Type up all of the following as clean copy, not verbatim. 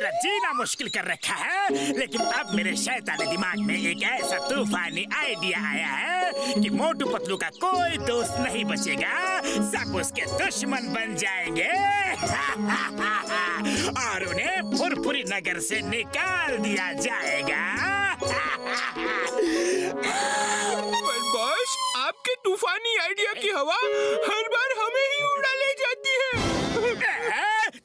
मेरा जीना मुश्किल कर रखा है, लेकिन अब मेरे शैतानी दिमाग में एक ऐसा तूफानी आइडिया आया है कि मोटू पतलू का कोई दोस्त नहीं बचेगा, सब उसके दुश्मन बन जाएंगे और उन्हें फुरफुरी नगर से निकाल दिया जाएगा। पर बॉस, आपके तूफानी आइडिया की हवा हर बार हमें ही उड़ा ले जाती है।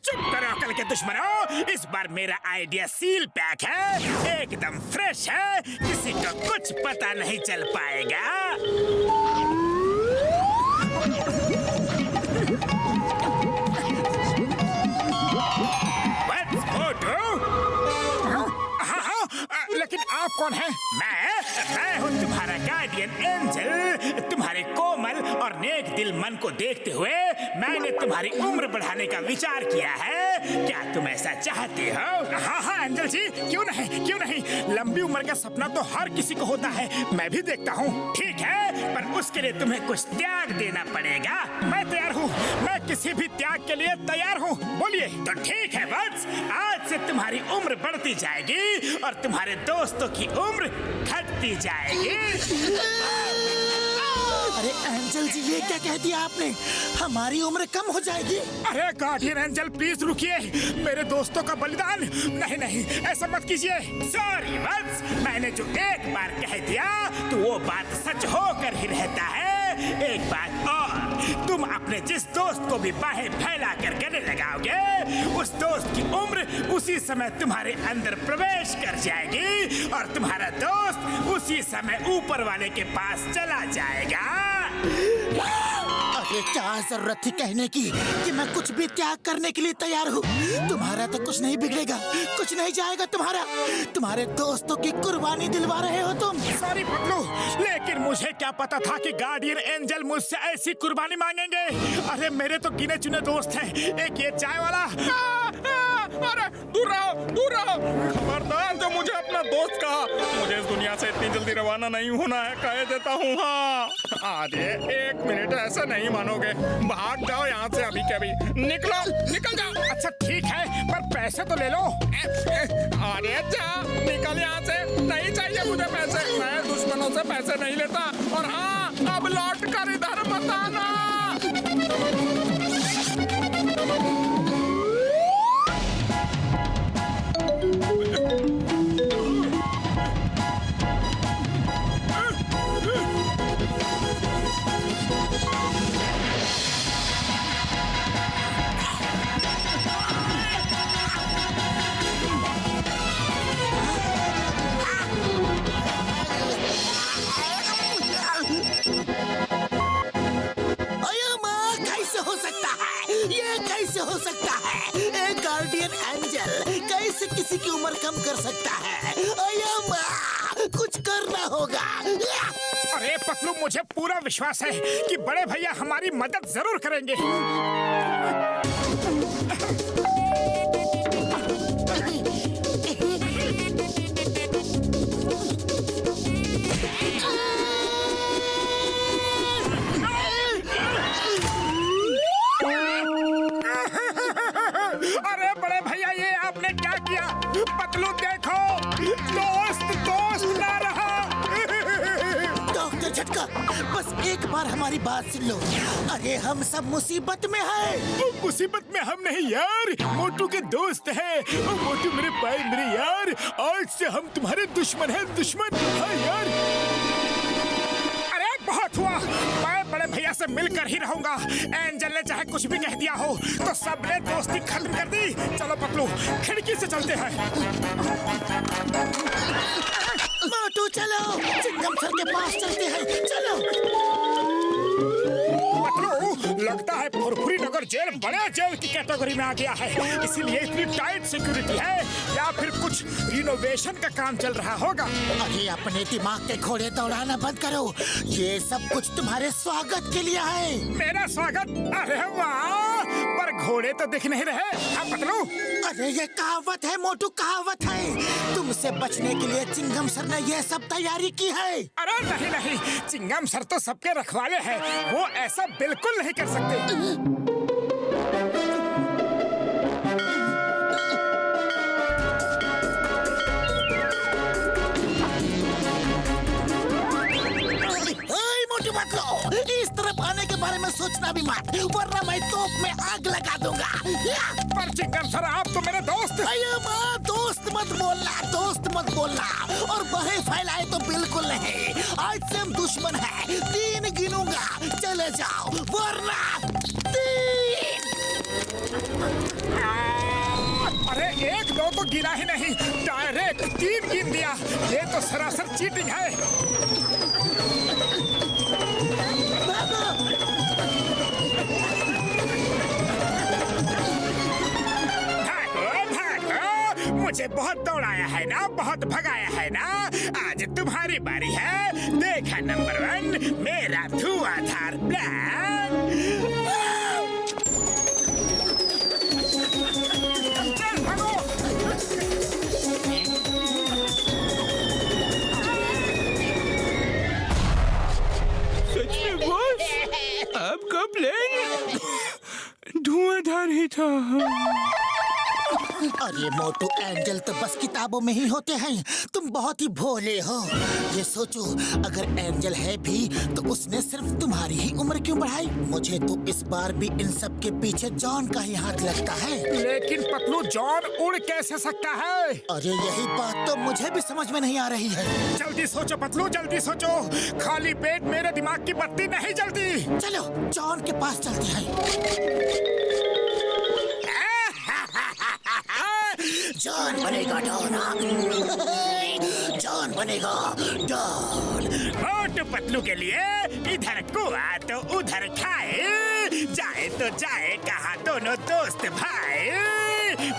चुप करो अकल के दुश्मनों, इस बार मेरा आइडिया सील पैक है, एकदम फ्रेश है, किसी को कुछ पता नहीं चल पाएगा। लेकिन आप कौन हैं? मैं हूँ तुम्हारा गार्डियन एंजल। तुम्हारे कोमल और नेक दिल मन को देखते हुए मैंने तुम्हारी उम्र बढ़ाने का विचार किया है। क्या तुम ऐसा चाहते हो? हाँ एंजल जी, क्यों नहीं। लंबी उम्र का सपना तो हर किसी को होता है, मैं भी देखता हूँ। ठीक है, पर उसके लिए तुम्हें कुछ त्याग देना पड़ेगा। मैं तैयार हूँ, मैं किसी भी त्याग के लिए तैयार हूँ। बोलिए। तो ठीक है बस, आज से तुम्हारी उम्र बढ़ती जाएगी और तुम्हारे दोस्तों की उम्र घटती जाएगी। अरे एंजल जी, ये क्या कह दिया आपने? हमारी उम्र कम हो जाएगी? अरे गार्डियन एंजल प्लीज रुकिए, मेरे दोस्तों का बलिदान नहीं, ऐसा मत कीजिए। सॉरी बस, मैंने जो एक बार कह दिया तो वो बात सच होकर ही रहता है। एक बात और, तुम अपने जिस दोस्त को भी बाहें फैला कर गले लगाओगे, उस दोस्त की उम्र उसी समय तुम्हारे अंदर प्रवेश कर जाएगी और तुम्हारा दोस्त उसी समय ऊपर वाले के पास चला जाएगा। अरे क्या जरूरत थी कहने की कि मैं कुछ भी त्याग करने के लिए तैयार हूँ। तुम्हारा तो कुछ नहीं बिगड़ेगा, कुछ नहीं जाएगा तुम्हारे दोस्तों की कुर्बानी दिलवा रहे हो तुम। सॉरी पतलू, लेकिन मुझे क्या पता था कि गार्डियन एंजल मुझसे ऐसी कुर्बानी मांगेंगे। अरे मेरे तो गिने चुने दोस्त हैं, एक ये चाय वाला। अरे दूर रहो। खबरदार जो मुझे अपना दोस्त कहा, मुझे इस दुनिया से इतनी जल्दी रवाना नहीं होना है, कह देता हूँ। हाँ अरे एक मिनट, ऐसे नहीं मानोगे, भाग जाओ यहाँ से अभी के अभी। निकल जाओ। अच्छा ठीक है, पर पैसे तो ले लो। अरे जा, निकल यहाँ से, नहीं चाहिए मुझे पैसे, मैं दुश्मनों से पैसे नहीं लेता। और हाँ, अब लौट कर इधर मत आना। हो सकता है? एक गार्डियन एंजल कैसे किसी की उम्र कम कर सकता है? कुछ करना होगा। अरे पतलू, मुझे पूरा विश्वास है कि बड़े भैया हमारी मदद जरूर करेंगे। अरे बड़े भैया, ये आपने क्या किया? पतलू देखो, दोस्त ना रहा। डॉक्टर झटका, बस एक बार हमारी बात सुन लो। अरे हम सब मुसीबत में हैं। मुसीबत में हम नहीं यार, मोटू के दोस्त हैं। मोटू मेरे भाई, मेरे यार, आज से हम तुम्हारे दुश्मन हैं, दुश्मन। हाँ यार। अरे बहुत हुआ, मैं बड़े भैया से मिलकर ही रहूंगा। एंजल ने चाहे कुछ भी कह दिया हो, तो सबने दोस्ती खत्म कर दी। चलो पतलू, खिड़की से चलते हैं। मोटू चलो, चिंगम सर के पास चलते हैं, चलो। पतलू, लगता है फुरफुरी नगर जेल बड़े जेल की कैटेगरी में आ गया है, इसीलिए इतनी टाइट सिक्योरिटी है। या फिर कुछ रिनोवेशन का काम चल रहा होगा। अरे अपने दिमाग के घोड़े दौड़ाना बंद करो, ये सब कुछ तुम्हारे स्वागत के लिए है। मेरा स्वागत? अरे वाह, पर घोड़े तो दिख नहीं रहे। हाँ पतलू। अरे ये कहावत है मोटू, कहावत है। तुमसे बचने के लिए चिंगम सर ने ये सब तैयारी की है। अरे नहीं, चिंगम सर तो सबके रखवाले हैं, वो ऐसा बिल्कुल नहीं कर सकते। सोचना भी मत, वरना मैं तोप में आग लगा दूंगा। पर चिकन सर आप तो मेरे दोस्त। अयो माँ, दोस्त मत बोलना, दोस्त मत बोलना, और बहे फैलाए तो बिल्कुल नहीं। आज से हम दुश्मन हैं। 3 गिनूंगा, चले जाओ, वरना 3। अरे 1 2 तो गिना ही नहीं, डायरेक्ट 3 गिन दिया। ये तो सरासर चीटिंग है। मुझे बहुत दौड़ाया है ना, बहुत भगाया है ना। आज तुम्हारी बारी है। देखा नंबर 1, मेरा धुआंधार प्लान। चल भागो। सच में बॉस, आपका प्लान धुआंधार ही था। अरे मोटू, एंजल तो बस किताबों में ही होते हैं। तुम बहुत ही भोले हो। ये सोचो, अगर एंजल है भी तो उसने सिर्फ तुम्हारी ही उम्र क्यों बढ़ाई? मुझे तो इस बार भी इन सब के पीछे जॉन का ही हाथ लगता है। लेकिन पतलू, जॉन उड़ कैसे सकता है? अरे यही बात तो मुझे भी समझ में नहीं आ रही है। जल्दी सोचो पतलू, जल्दी सोचो। खाली पेट मेरे दिमाग की बत्ती नहीं जलती। चलो जॉन के पास चलते हैं। जॉन बनेगा डॉन। जॉन बनेगा डॉन। मोटू पतलू के लिए इधर कुआ तो उधर खाए, जाए तो जाए कहाँ दोनों दोस्त भाई।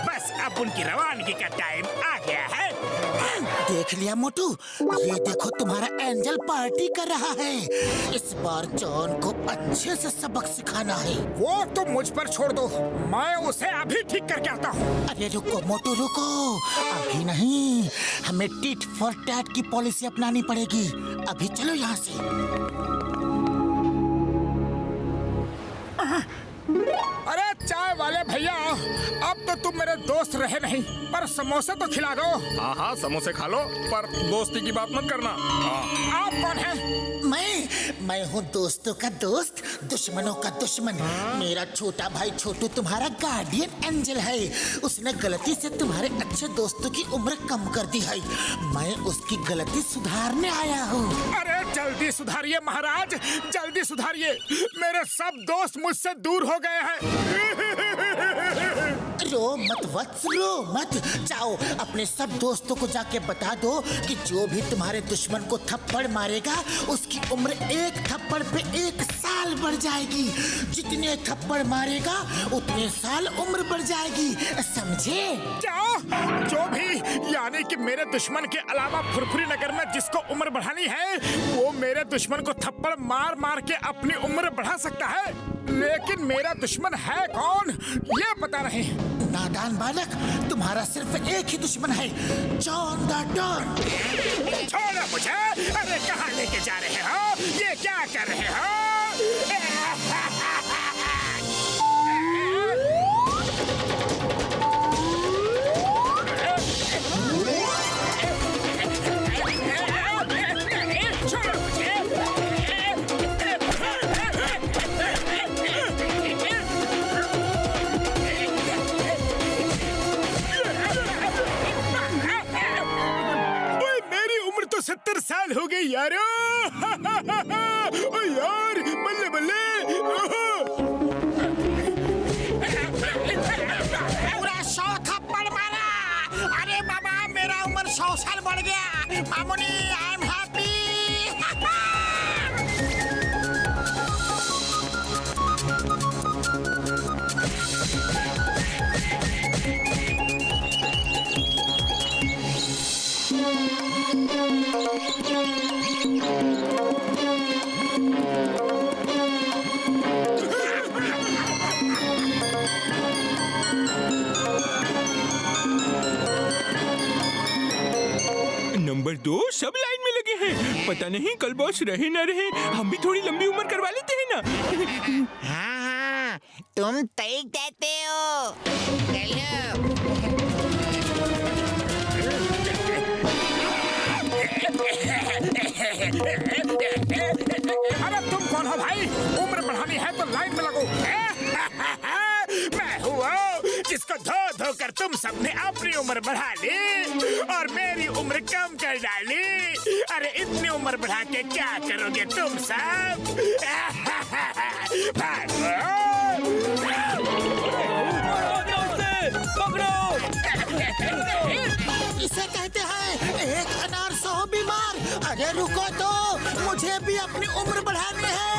बस अब उनकी रवानगी का टाइम आ गया है। देख लिया मोटू, ये देखो तुम्हारा एंजल पार्टी कर रहा है। इस बार जॉन को अच्छे से सबक सिखाना है। वो तो मुझ पर छोड़ दो, मैं उसे अभी ठीक करके आता हूँ। अरे रुको मोटू, रुको, अभी नहीं। हमें टिट फॉर टैट की पॉलिसी अपनानी पड़ेगी। अभी चलो यहाँ से। अरे चाय वाले भैया, अब तो तुम मेरे दोस्त रहे नहीं, पर समोसे तो खिला दो। हाँ हाँ, समोसे खा लो, पर दोस्ती की बात मत करना। आप कौन हैं? मैं हूँ दोस्तों का दोस्त, दुश्मनों का दुश्मन। मेरा छोटा भाई छोटू तुम्हारा गार्डियन एंजल है। उसने गलती से तुम्हारे अच्छे दोस्तों की उम्र कम कर दी है। मैं उसकी गलती सुधारने आया हूँ। अरे जल्दी सुधारिए महाराज, जल्दी सुधारिए। मेरे सब दोस्त मुझसे दूर हो गए हैं। रो मत वत्स, रो मत। जाओ अपने सब दोस्तों को जाके बता दो कि जो भी तुम्हारे दुश्मन को थप्पड़ मारेगा उसकी उम्र 1 थप्पड़ पे 1 साल बढ़ जाएगी। जितने थप्पड़ मारेगा उतने साल उम्र बढ़ जाएगी, समझे? जाओ, जो भी, यानी कि मेरे दुश्मन के अलावा फुरफुरी नगर में जिसको उम्र बढ़ानी है वो मेरे दुश्मन को थप्पड़ मार मार के अपनी उम्र बढ़ा सकता है। लेकिन मेरा दुश्मन है कौन ये पता नहीं। नादान बालक, तुम्हारा सिर्फ एक ही दुश्मन है, जॉन द डॉन। छोड़ो मुझे। अरे कहाँ लेके जा रहे हो? ये क्या कर रहे हो? छोड़ो मुझे। ओए, मेरी उम्र तो 70 साल हो गई यारो। ओ यार, बल्ले बल्ले। पूरा 100 थप्पड़ मारा। अरे बाबा, मेरा उम्र 100 साल बढ़ गया। Mamuni, I am happy. Number 2 सब लाइन में लगे हैं। पता नहीं कल बॉस रहे ना रहे, हम भी थोड़ी लंबी उम्र करवा लेते हैं ना। हाँ, तुम तय कहते हो। चलो। अरे तुम कौन हो भाई? उम्र बढ़ानी है तो लाइन सबने अपनी उम्र बढ़ा ली और मेरी उम्र कम कर डाली। अरे इतनी उम्र बढ़ा के क्या करोगे तुम सब? इसे कहते हैं एक अनार 100 बीमार। अरे रुको तो, मुझे भी अपनी उम्र बढ़ानी है।